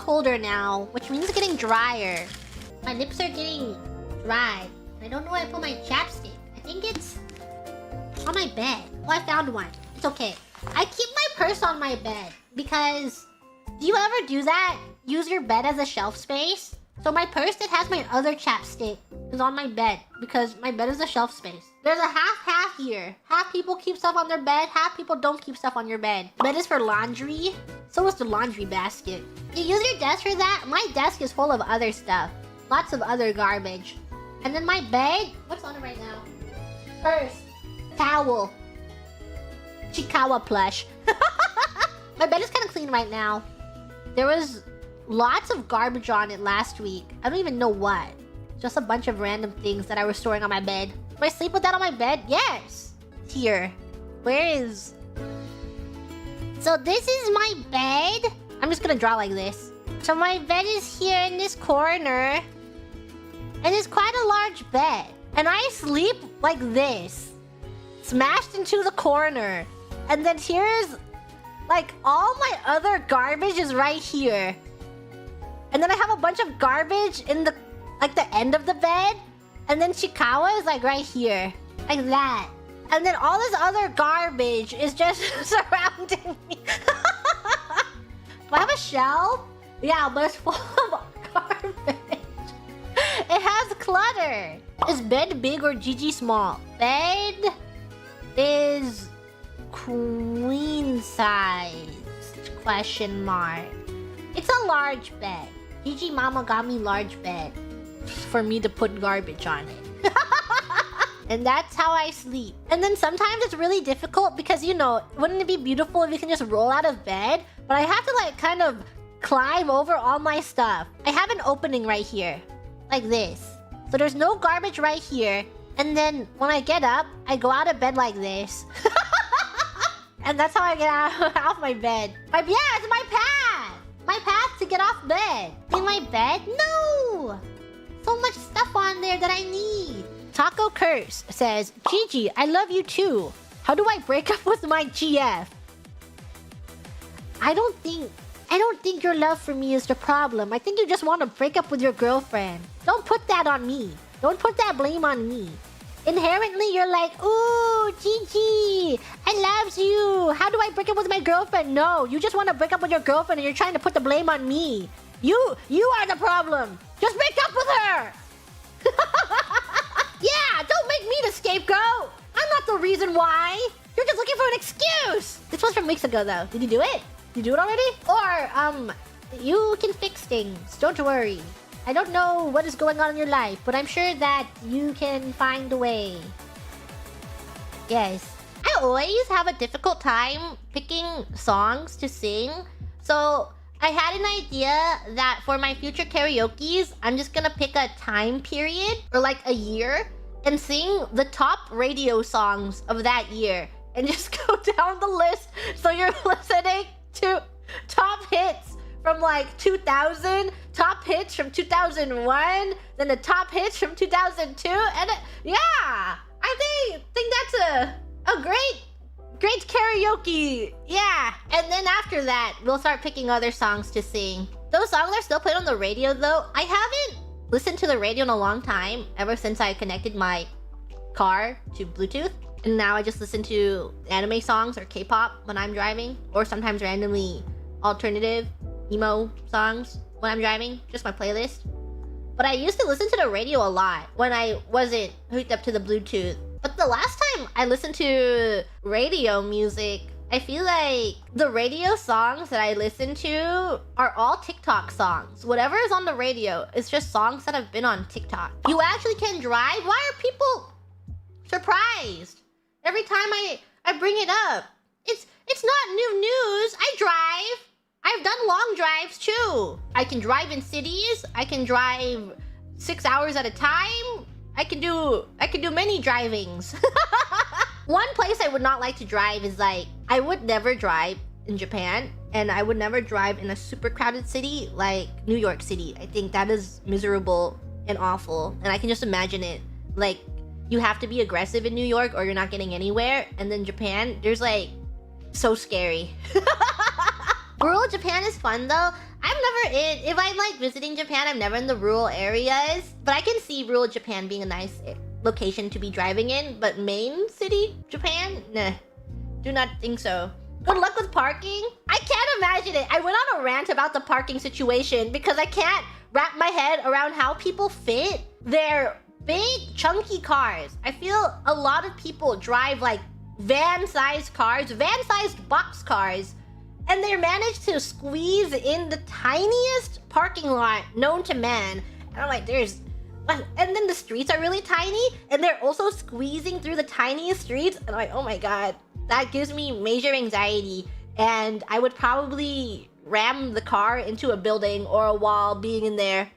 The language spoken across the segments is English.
colder now, which means it's getting drier. My lips are getting dry. I don't know where I put my chapstick. I think it's on my bed. Oh, I found one. It's okay. I keep my purse on my bed because... Do you ever do that? Use your bed as a shelf space? So my purse that has my other chapstick is on my bed because my bed is a shelf space. There's a half-half here. Half people keep stuff on their bed, half people don't keep stuff on your bed. Bed is for laundry. So is the laundry basket. You use your desk for that? My desk is full of other stuff. Lots of other garbage. And then my bed, what's on it right now? Purse, towel, Chiikawa plush. My bed is kind of clean right now. There was lots of garbage on it last week. I don't even know what. Just a bunch of random things that I was storing on my bed. Do I sleep with that on my bed? Yes. Here. Where is... So this is my bed. I'm just gonna draw like this. So my bed is here in this corner. And it's quite a large bed. And I sleep like this. Smashed into the corner. And then here's... Like, all my other garbage is right here. And then I have a bunch of garbage in the... Like, the end of the bed. And then Chiikawa is, like, right here. Like that. And then all this other garbage is just surrounding me. Do I have a shelf? Yeah, but it's full of garbage. It has clutter. Is bed big or Gigi small? Bed is queen size? Question mark. It's a large bed. Gigi mama got me large bed for me to put garbage on it. And that's how I sleep. And then sometimes it's really difficult because, you know, wouldn't it be beautiful if you can just roll out of bed? But I have to, like, kind of climb over all my stuff. I have an opening right here. Like this. So there's no garbage right here. And then when I get up, I go out of bed like this. And that's how I get off my bed. Yeah, it's my path! My path to get off bed. In my bed? No! So much stuff on there that I need. Taco Curse says, Gigi, I love you too. How do I break up with my GF? I don't think your love for me is the problem. I think you just want to break up with your girlfriend. Don't put that on me. Don't put that blame on me. Inherently, you're like, ooh, Gigi, I love you. How do I break up with my girlfriend? No, you just want to break up with your girlfriend and you're trying to put the blame on me. You are the problem. Just break up with her. Yeah, don't make me the scapegoat. I'm not the reason why. You're just looking for an excuse. This was from weeks ago, though. Did you do it? Did you do it already? Or, you can fix things. Don't worry. I don't know what is going on in your life, but I'm sure that you can find a way. Yes. I always have a difficult time picking songs to sing. So I had an idea that for my future karaokes, I'm just gonna pick a time period or like a year and sing the top radio songs of that year and just go down the list. So you're listening to top hits from like 2000, top hits from 2001, then the top hits from 2002, and yeah, I think that's a great karaoke, yeah. And then after that, we'll start picking other songs to sing. Those songs are still played on the radio though. I haven't listened to the radio in a long time, ever since I connected my car to Bluetooth. And now I just listen to anime songs or K-pop when I'm driving, or sometimes randomly alternative emo songs when I'm driving, just my playlist. But I used to listen to the radio a lot when I wasn't hooked up to the Bluetooth. But the last time I listened to radio music, I feel like the radio songs that I listen to are all TikTok songs. Whatever is on the radio is just songs that have been on TikTok. You actually can drive? Why are people surprised every time I bring it up? It's not new news. I drive. I've done long drives too. I can drive in cities. I can drive 6 hours at a time. I can do many drivings. One place I would not like to drive is like, I would never drive in Japan, and I would never drive in a super crowded city like New York City. I think that is miserable and awful, and I can just imagine it. Like, you have to be aggressive in New York or you're not getting anywhere, and then Japan, there's like, so scary. Rural Japan is fun though. I'm never in. If I'm like visiting Japan, I'm never in the rural areas. But I can see rural Japan being a nice location to be driving in. But main city Japan? Nah. Do not think so. Good luck with parking. I can't imagine it. I went on a rant about the parking situation because I can't wrap my head around how people fit their big chunky cars. I feel a lot of people drive like van-sized cars, van-sized box cars, and they manage to squeeze in the tiniest parking lot known to man. And I'm like, and then the streets are really tiny, and they're also squeezing through the tiniest streets. And I'm like, oh my god, that gives me major anxiety. And I would probably ram the car into a building or a wall being in there.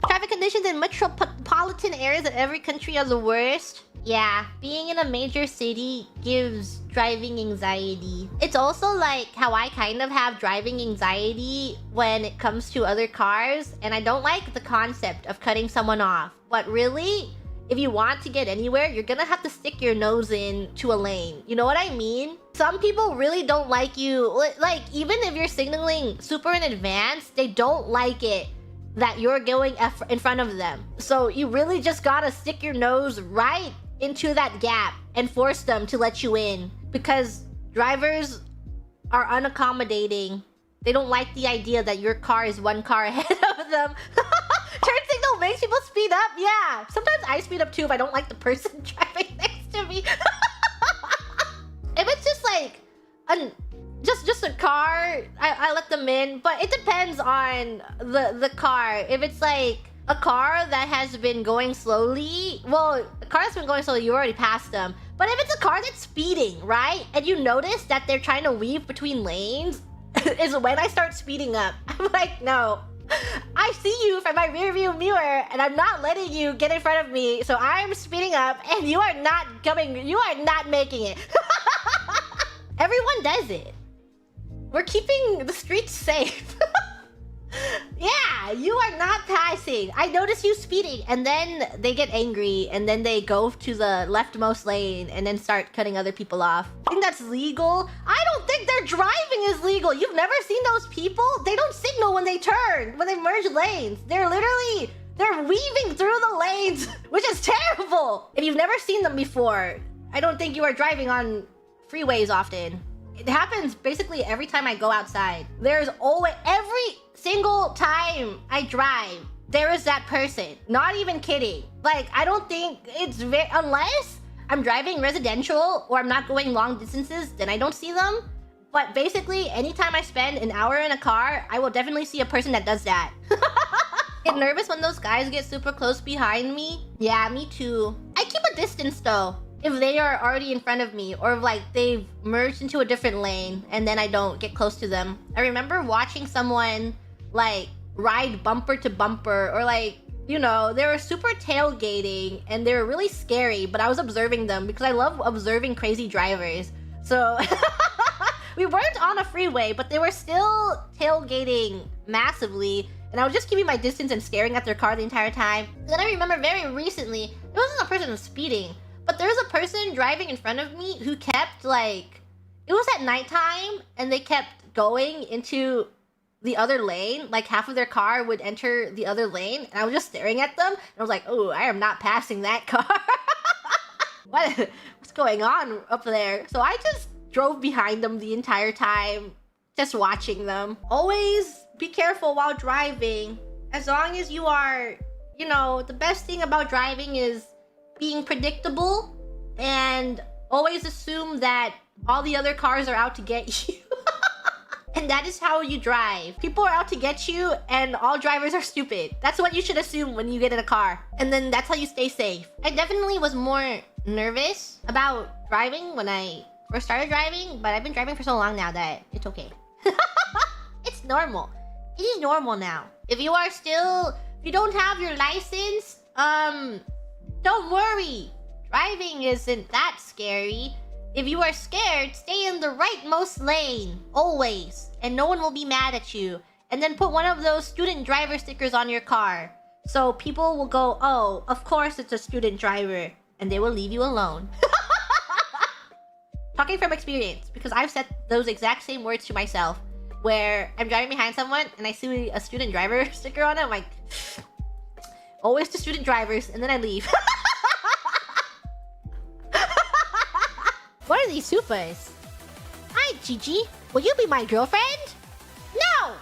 Traffic conditions in metropolitan areas of every country are the worst. Yeah, being in a major city gives driving anxiety. It's also like how I kind of have driving anxiety when it comes to other cars, and I don't like the concept of cutting someone off. But really, if you want to get anywhere, you're gonna have to stick your nose in to a lane. You know what I mean? Some people really don't like you. Like, even if you're signaling super in advance, they don't like it that you're going in front of them. So you really just gotta stick your nose right into that gap and force them to let you in, because drivers are unaccommodating. They don't like the idea that your car is one car ahead of them. Turn signal makes people speed up. Yeah, sometimes I speed up too if I don't like the person driving next to me. If it's just like just a car, I let them in. But it depends on the car. If it's like a car that has been going slowly, well, a car that's been going slowly, you already passed them. But if it's a car that's speeding, right, and you notice that they're trying to weave between lanes, is when I start speeding up. I'm like, no, I see you from my rearview mirror, and I'm not letting you get in front of me, so I'm speeding up, and you are not coming, you are not making it. Everyone does it. We're keeping the streets safe. Yeah, you are not passing. I notice you speeding, and then they get angry, and then they go to the leftmost lane and then start cutting other people off. I think that's legal. I don't think their driving is legal. You've never seen those people? They don't signal when they turn, when they merge lanes. They're weaving through the lanes, which is terrible. If you've never seen them before, I don't think you are driving on freeways often. It happens basically every time I go outside. There's always, every single time I drive, there is that person. Not even kidding. Like, I don't think it's unless I'm driving residential or I'm not going long distances, then I don't see them. But basically, anytime I spend an hour in a car, I will definitely see a person that does that. Get nervous when those guys get super close behind me. Yeah, me too. I keep a distance though, if they are already in front of me, or if like they've merged into a different lane and then I don't get close to them. I remember watching someone like ride bumper to bumper, or like, you know, they were super tailgating and they were really scary, but I was observing them because I love observing crazy drivers. So we weren't on a freeway, but they were still tailgating massively, and I was just keeping my distance and staring at their car the entire time. And then I remember very recently, it wasn't a person who was speeding, but there was a person driving in front of me who kept like, it was at nighttime, and they kept going into the other lane. Like half of their car would enter the other lane, and I was just staring at them, and I was like, oh, I am not passing that car. What's going on up there? So I just drove behind them the entire time, just watching them. Always be careful while driving. As long as you are, you know, the best thing about driving is being predictable, and always assume that all the other cars are out to get you. And that is how you drive. People are out to get you, and all drivers are stupid. That's what you should assume when you get in a car. And then that's how you stay safe. I definitely was more nervous about driving when I first started driving, but I've been driving for so long now that it's okay. It's normal. It is normal now. If you don't have your license, don't worry. Driving isn't that scary. If you are scared, stay in the rightmost lane, always, and no one will be mad at you. And then put one of those student driver stickers on your car, so people will go, oh, of course it's a student driver, and they will leave you alone. Talking from experience, because I've said those exact same words to myself. where I'm driving behind someone and I see a student driver sticker on it. I'm like, always to student drivers, and then I leave. What are these supers? Hi, Gigi. Will you be my girlfriend? No!